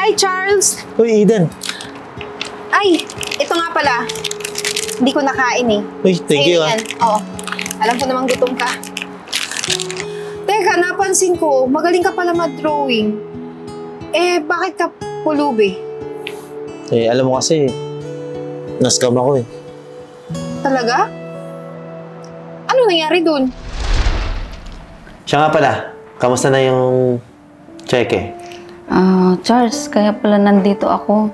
Hi, Charles! Uy, Eden. Ay, ito nga pala. Hindi ko nakain eh. Uy, thank you ah. Oo. Alam ko namang gutom ka. Teka, napansin ko, magaling ka pala mag-drawing. Eh, bakit ka pulubi? Eh, alam mo kasi, na-scam ako eh. Talaga? Ano nangyari dun? Siya nga pala, kamusta na yung cheque? Charles, kaya pala nandito ako.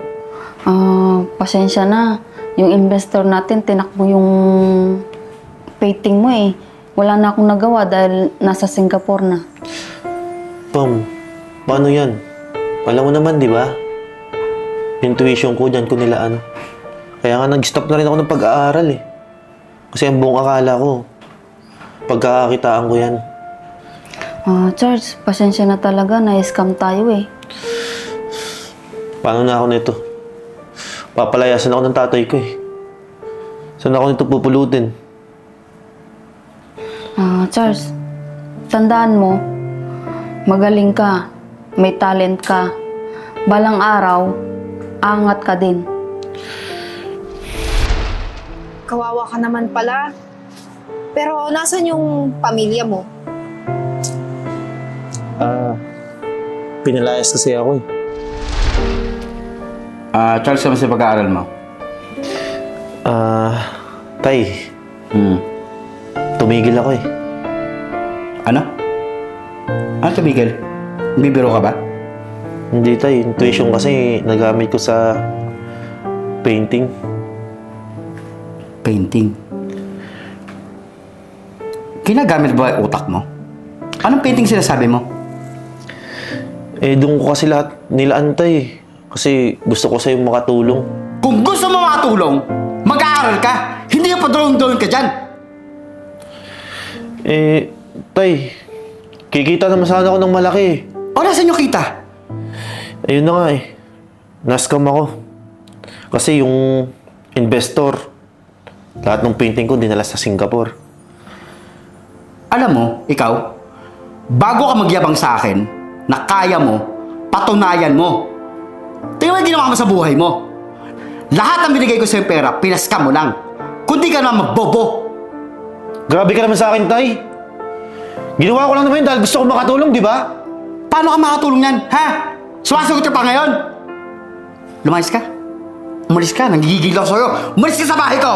Pasensya na. Yung investor natin, tinakbo yung painting mo eh. Wala na akong nagawa dahil nasa Singapore na. Pam, paano yan? Alam mo naman, di ba? Yung tuition ko, dyan ko nilaan. Kaya nga nag-stop na rin ako ng pag-aaral eh. Kasi ang buong akala ko, pagkakakitaan ko yan. Charles, pasensya na talaga. Na-scam tayo eh. Paano na ako nito? Papalayasan ako ng tatay ko eh. Saan ako nito pupulutin? Charles, tandaan mo, magaling ka, may talent ka. Balang araw, angat ka din. Kawawa ka naman pala. Pero nasan yung pamilya mo? Pinalayas kasi ako eh. Charles, kamusta yung pag-aaral mo? Tay, tumigil ako eh. Ano? Ano tumigil? Bibiro ka ba? Hindi tay, yung tuition kasi nagamit ko sa painting. Painting? Ginagamit ba yung utak mo? Anong painting sinasabi mo? Eh, doon ko kasi lahat nilaan tay. Kasi gusto ko sa'yo makatulong. Kung gusto mo makatulong, mag-aaral ka. Hindi ka pa-drawing ka dyan. Eh, tay, kikita naman sana ako ng malaki eh. O, nasan yung kita? Ayun na nga eh. Na-scam ako. Kasi yung investor, lahat ng painting ko dinala sa Singapore. Alam mo, ikaw, bago ka magyabang sa akin na kaya mo, patunayan mo. Tingnan mo yung ginawa mo sa buhay mo. Lahat ng binigay ko sa yung pera, pinaskam mo lang. Kundi ka naman magbobo. Grabe ka naman sa akin, tay. Ginawa ko lang naman yun dahil gusto ko makatulong, di ba? Paano ka makatulong yan, ha? Sumasagot ka pa ngayon? Lumayas ka. Umalis ka, nagigigil ako sa'yo. Umalis ka sa bahay ko!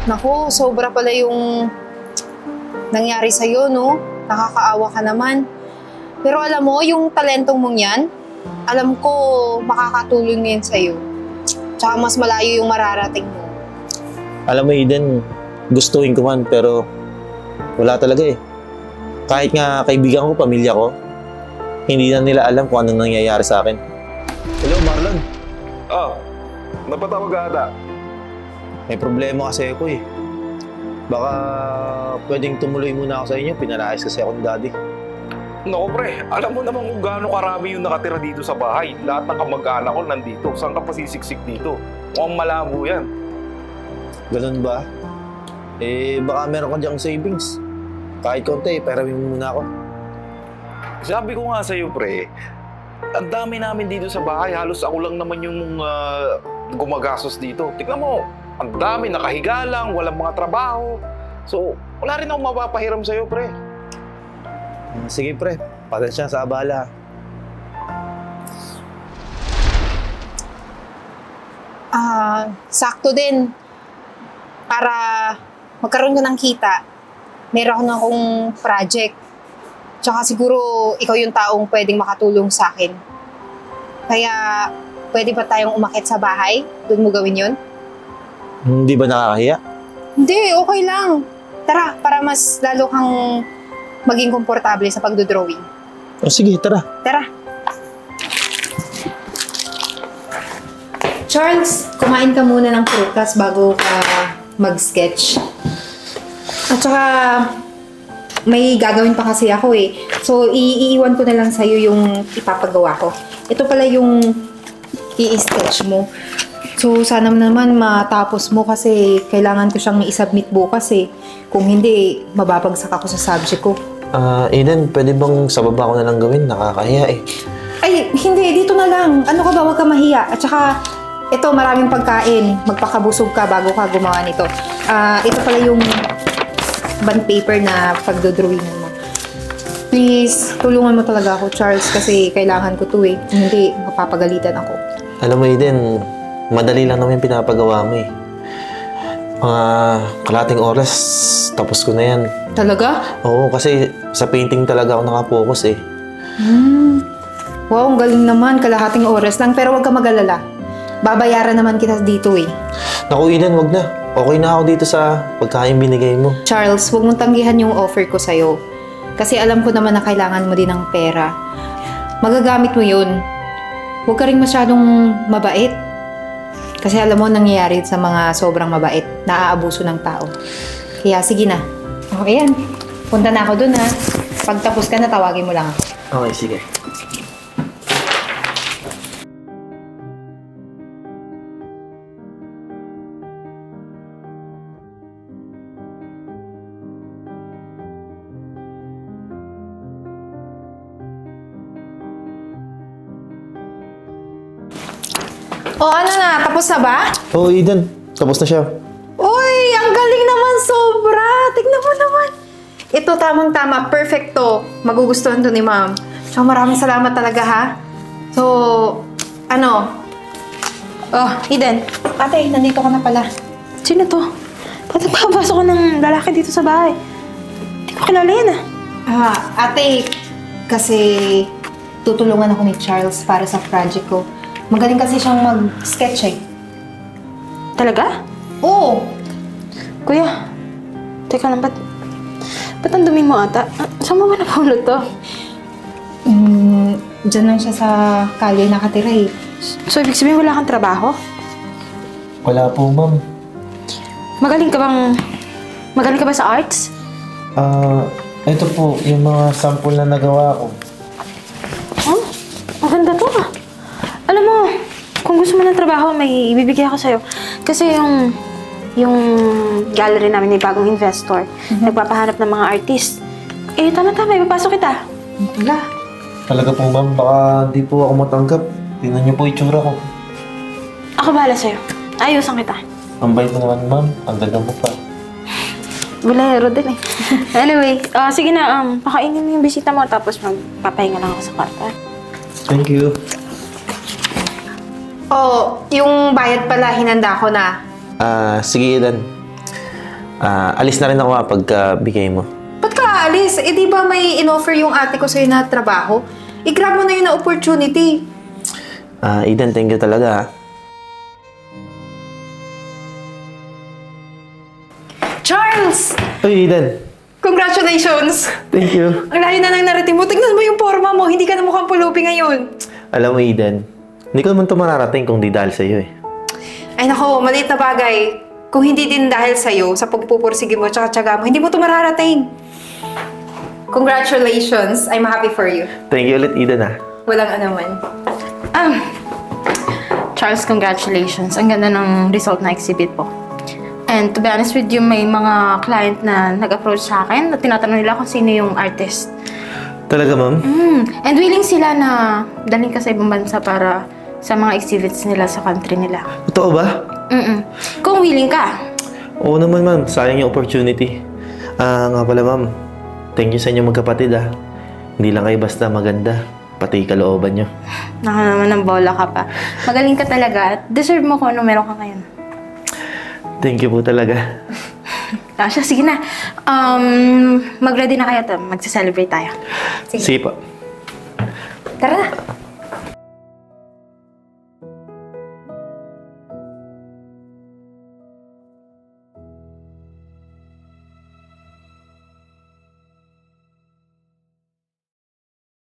Naku, sobra pala yung nangyari sa'yo, no? Nakakaawa ka naman. Pero alam mo, yung talentong mong yan, alam ko makakatulong yan sa'yo. Tsaka mas malayo yung mararating mo. Alam mo, Eden, gustuhin ko man, pero wala talaga eh. Kahit nga kaibigan ko, pamilya ko, hindi na nila alam kung anong nangyayari sa akin. Hello, Marlon. Napatawag ka ata. May problema kasi ako eh. Baka pwedeng tumuloy muna ako sa inyo, pinalayas kasi ako ng daddy. Naku pre, alam mo naman kung gaano karami yung nakatira dito sa bahay. Lahat ng kamag-anak ko nandito. Saan ka pasisiksik dito? Mukhang malabo yan. Ganun ba? Eh, baka meron ka diyang savings. Kahit konti, peramin mo muna ako. Sabi ko nga sa'yo pre, ang dami namin dito sa bahay. Halos ako lang naman yung gumagastos dito. Tignan mo, ang dami, nakahiga lang, walang mga trabaho. So, wala rin akong mapapahiram sa'yo pre. Sige pre, pasensya sa abala. Sakto din. Para magkaroon ka ng kita, meron na akong project. Tsaka siguro ikaw yung taong pwedeng makatulong sa akin. Kaya pwede ba tayong umakyat sa bahay? Doon mo gawin yun? Hindi ba nakakahiya? Hindi, okay lang. Tara, para mas lalo kang maging komportable sa pagdodrawing. O sige, tara. Tara. Charles, kumain ka muna ng prutas bago ka mag-sketch. At saka, may gagawin pa kasi ako eh. So, iiwan ko na lang sa'yo yung ipapagawa ko. Ito pala yung i-sketch mo. So, sana naman matapos mo kasi kailangan ko siyang i-submit bukas eh. Kung hindi, mababagsak ako sa subject ko. Eden, pwede bang sa baba ko na lang gawin? Nakakahiya eh. Ay, hindi. Dito na lang. Ano ka ba? Huwag ka mahiya. At saka, ito, maraming pagkain. Magpakabusog ka bago ka gumawa nito. Ito pala yung bond paper na pagdodrawingan mo. Please, tulungan mo talaga ako, Charles, kasi kailangan ko to eh. Hindi, mapapagalitan ako. Alam mo, Eden, madali lang naman yung pinapagawa mo eh. Mga kalating oras, tapos ko na yan. Talaga? Oo, kasi sa painting talaga ako nakapokus eh. Wow, ang galing naman. Kalahating oras lang. Pero huwag ka mag-alala. Babayaran naman kita dito eh. Naku, Eden, wag na. Okay na ako dito sa pagkain binigay mo. Charles, huwag mong tanggihan yung offer ko sa'yo. Kasi alam ko naman na kailangan mo din ng pera. Magagamit mo yun. Huwag ka rin masyadong mabait. Kasi alam mo, nangyayari sa mga sobrang mabait, naaabuso ng tao. Kaya sige na. Okay yan. Punta na ako dun ha. Pag tapos ka na, tawagin mo lang ako. Okay, sige. O ano na, tapos na ba? Oo, Eden. Tapos na siya. Uy, ang galing naman sobra. Tignan mo naman. Ito tamang-tama, perfecto. Magugustuhan to ni ma'am. So maraming salamat talaga ha. So, ano? Oh, Eden. Ate, nandito ka na pala. Sino to? Ba't nagpapasok ko ng lalaki dito sa bahay? Hindi ko kilala yan Ate, kasi tutulungan ako ni Charles para sa project ko. Magaling kasi siyang mag-sketch eh. Talaga? Oo. Kuya, teka lang, ba't ang dumi mo ata? Saan mo ba napulot to? Diyan lang siya sa kalye nakatira eh. So, ibig sabihin wala kang trabaho? Wala po, ma'am. Magaling ka ba sa arts? Ito po, yung mga sample na nagawa ko. Oh, maganda to Alam mo, kung gusto mo ng trabaho, may ibibigay ako sa'yo. Kasi yung gallery namin may bagong investor. Nagpapahanap ng mga artist. Eh, tama-tama, ipapasok kita. Wala. Talaga po, ma'am. Baka di po ako matanggap. Tingnan niyo po itsura ko. Ako bahala sa'yo. Ayusan kita. Ang bait mo naman, ma'am. Ang ganda mo pa. Bulero din eh. Anyway, sige na, pakainin mo yung bisita mo tapos magpapahinga lang ako sa kwarto. Thank you. Oh, yung bayad pala, hinanda ko na. Sige, Eden. Alis na rin ako pagka-bigay mo. Ba't ka aalis? Eh, di ba may in-offer yung ate ko sa'yo na trabaho? I-grab mo na yun na opportunity. Eden, thank you talaga. Charles! Uy, Eden. Congratulations! Thank you. Ang layo na ng narating mo. Tignan mo yung forma mo. Hindi ka na mukhang pulupi ngayon. Alam mo, Eden, hindi ko naman ito mararating kung di dahil sa'yo eh. Ay nako, maliit na bagay. Kung hindi din dahil sa'yo, sa pagpupursige mo at tsaga mo, hindi mo ito mararating. Congratulations. I'm happy for you. Thank you ulit, Eden Walang anuman. Charles, congratulations. Ang ganda ng result na exhibit po. And to be honest with you, may mga client na nag-approach sa akin at tinatanong nila kung sino yung artist. Talaga, ma'am? And willing sila na dalhin ka sa ibang bansa para sa mga exhibits nila sa country nila. Totoo ba? Kung willing ka. Oo naman, ma'am. Sayang yung opportunity. Nga pala, ma'am. Thank you sa inyo magkapatid, Hindi lang kayo basta maganda, pati kalooban nyo. Naka naman ng bola ka pa. Magaling ka talaga at deserve mo kung ano meron ka ngayon. Thank you po talaga. Tasha, sige na. Mag-ready na kayo. Magsa-celebrate tayo. Sige po. Tara na.